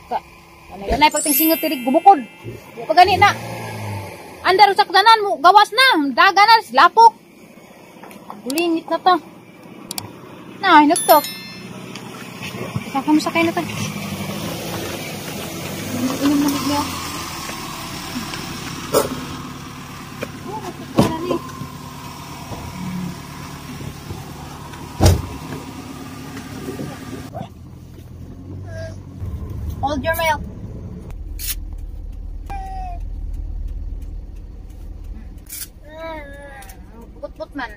ka. Ganay pagting singot tirig gumukod. Pag gani na. Andar sa kadanan mo gawas na, daganan lapok. Bulingit na to. Na, hinagtok. Kakamusta kayo na to. Inom na niyo. Hold your milk. But man.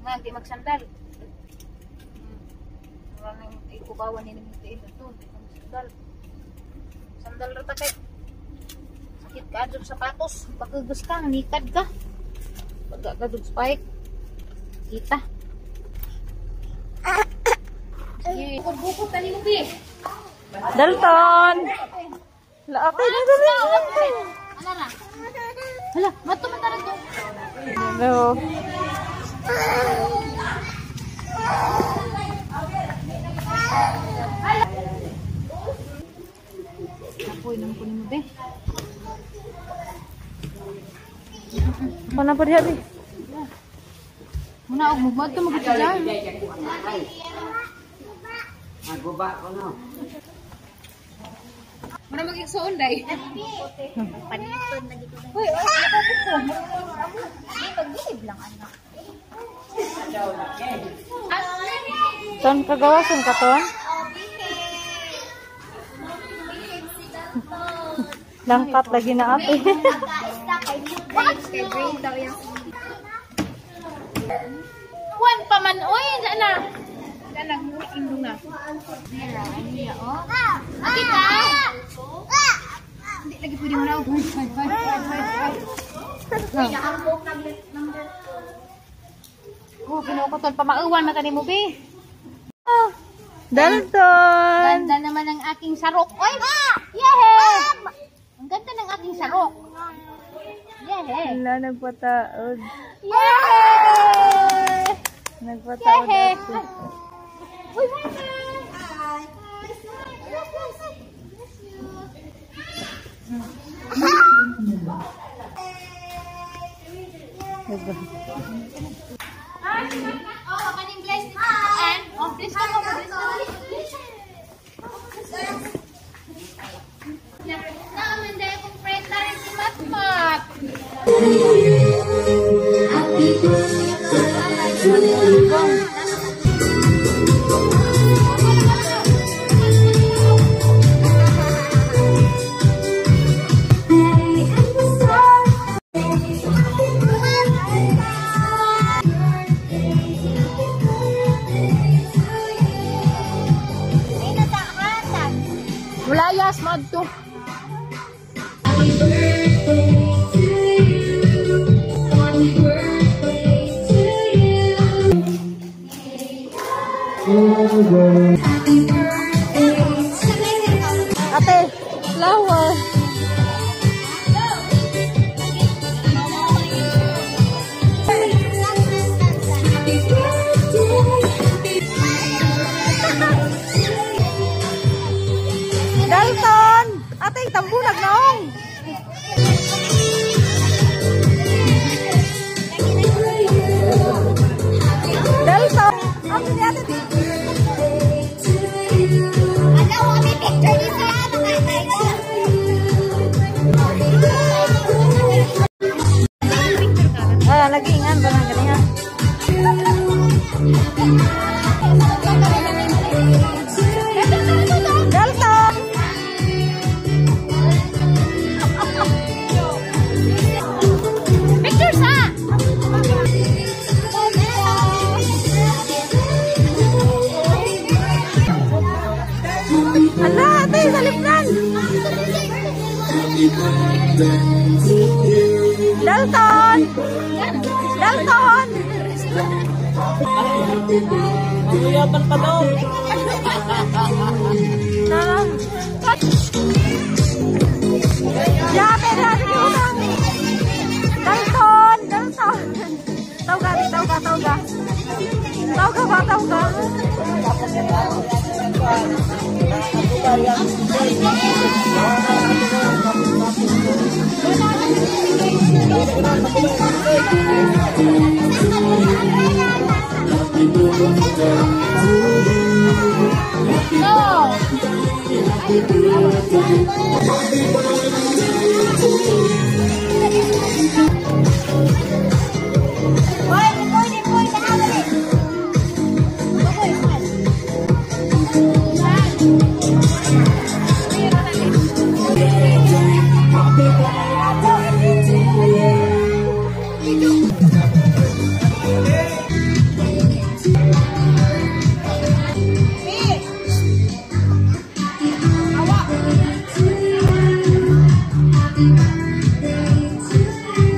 Nga, di magsandal. Maraming ikubawan ni namin ito. Sandal. Sandal rata kay. Sakit ka doon sapatos. Pagkagas ka, nikad ka. Pagka doon spike. Kita. Sige, bukod ka ni Lupi. Dalton! Laakay na dali. Ano na? Hala, mato man talaga doon. Hello. Apoy nang kunin mo, be. Ano pa diya, be? Muna, huwag magmag ito mag-ita dyan. Maguba ko, no? Muna mag-iksoon, day. Panitod na dito. Uy, nakapit ko. Pag-ilib lang, anak. Ton, kagawasan ka, Ton? Langkat lagi na ate. Juan pa man, uy, dyan na. Dyan na, indong na. Mira, ano niya, oh? Kita! Hindi lagi pwede mo na. Nakambok number 2. Oh, pinukutol pa. Mauwan mata ni mo, be. Dalton! Ganda naman ang aking sarok. Oy! Yehey! Ang ganda ng aking sarok. Yehey! Wala, nagpataod. Yehey! Nagpataod Yehey! ate. Uy, oh, kaning blessed. And, oh, please ka mo. Naman dahil kong friend na rin si Matmat. Mulayas, madto. Ate, flower. Dalton! Ate, tambulag noong! Dalton! Ang ni ate dito. Ano, may picture dito, makakaya. Ah, lagi-ingan ba ng ganyan? Dalton! Pictures, ha? Ala, ate, salipnan! Dalton! Dalton! Yaman pa daw. Yape, dami ko lang. Dalton! Dalton! Tawga, tawga, tawga. Tawga ba, tawga?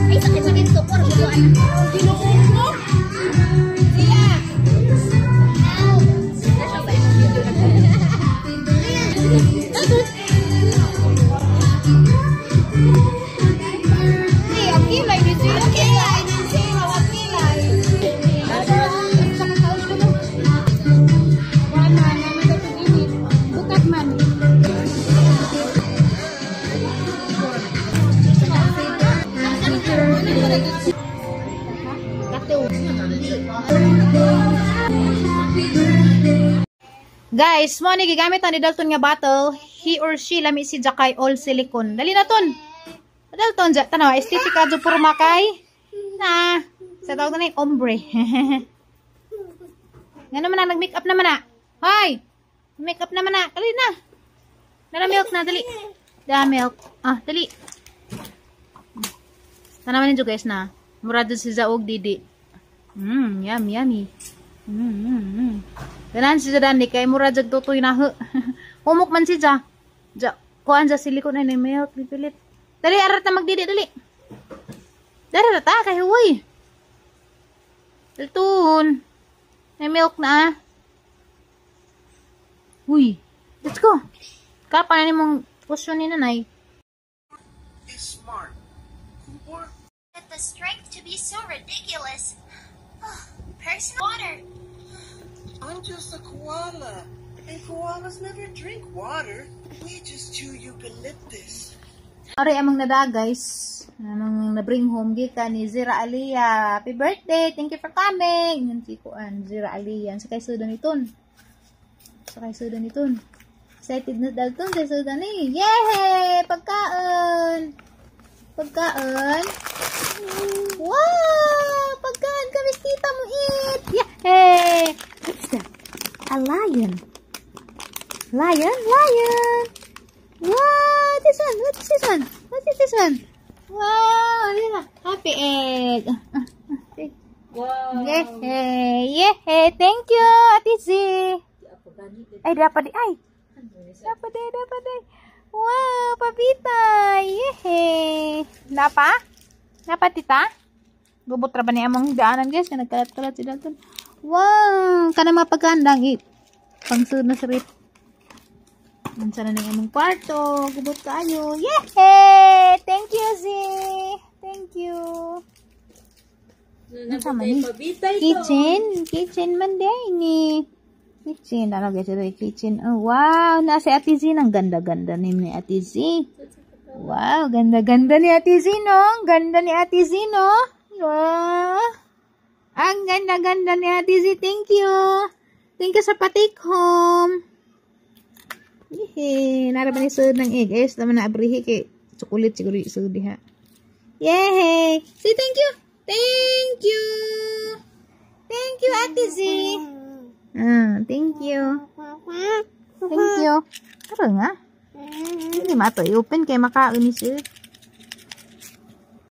Ay, sakit-sakit to. Por buwan. Ginuong mo? Siya. Ow. Nasa ba yung video na ko? Hey, akilay ni siya. Akilay ni siya. Akilay. Wala naman ito init. Bukat man. Guys, mo ni gigamit ni Dalton nga bottle. He or she lami si Jakay all silicone. Dali na ton. Dalton, tanaw, estetika do purma kay. Na, sa tawag na ombre. Nga naman na, nag-makeup naman na. Hoy! Makeup naman na. Dali na. Dala milk na, dali. Dala milk. Ah, dali. Tanaman ninyo guys na. Murado si Zaog Didi. Yummy. Ganan si Dani kay murado tutoy na ho. Humok man si Ja. Kuan sa silikon na milk pipilit. Dali arat na magdidi dali. Dali ta kay huy. Dalton. May milk na. Uy, let's go. Kapan ni mong kusyon ni nanay. Smart. The strength to be so ridiculous. Personal water. I'm just a koala, and koalas never drink water. We just chew eucalyptus. Ari among nada guys. Among na-bring home gika ni Zira Aliyah. Happy birthday. Thank you for coming. Yan si Kuan Zira Aliyah. Sakay sudan iton. Excited na Dalton kay sudan ni. Yay! Pagkaon. Wow! Pagkaon kami kita mo eat. Yay! What's that? A lion. Lion. Wow! This one. What is this one? Wow! Lila. Happy egg. Wow. Yay! Thank you, Ate Z. Ay, dapat di. Dapat di. Wow, pabitay. Yay! Napa tita? Gubot ra ba ni among daanan guys? Kaya nagkalat-kalat si Dalton. Wow! Kana mapagkandang pangsud na sa rip. Ang sana na among kwarto. Gubot kayo. Yay! Thank you, Z. Thank you. Ano sama ni? Kitchen man din kitchen. Ano guys, ito yung kitchen. Oh, wow! Nasa Ate Z. Ang ganda-ganda ni Ate Z. Wow! Ganda-ganda ni Ate Z, no? Ganda ni Ate Z, no? Wow! Ang ganda-ganda ni Ate Z. Thank you! Thank you sa patik home. Yehey! Narapan ni sud ng egg. Ayos naman na abrihi kay chocolate siguro yung sud diha. Yehey! Say thank you! Thank you! Thank you, Ate Z! Thank you. Thank you. Tara nga. Hindi mato i-open kay makaon ni sir.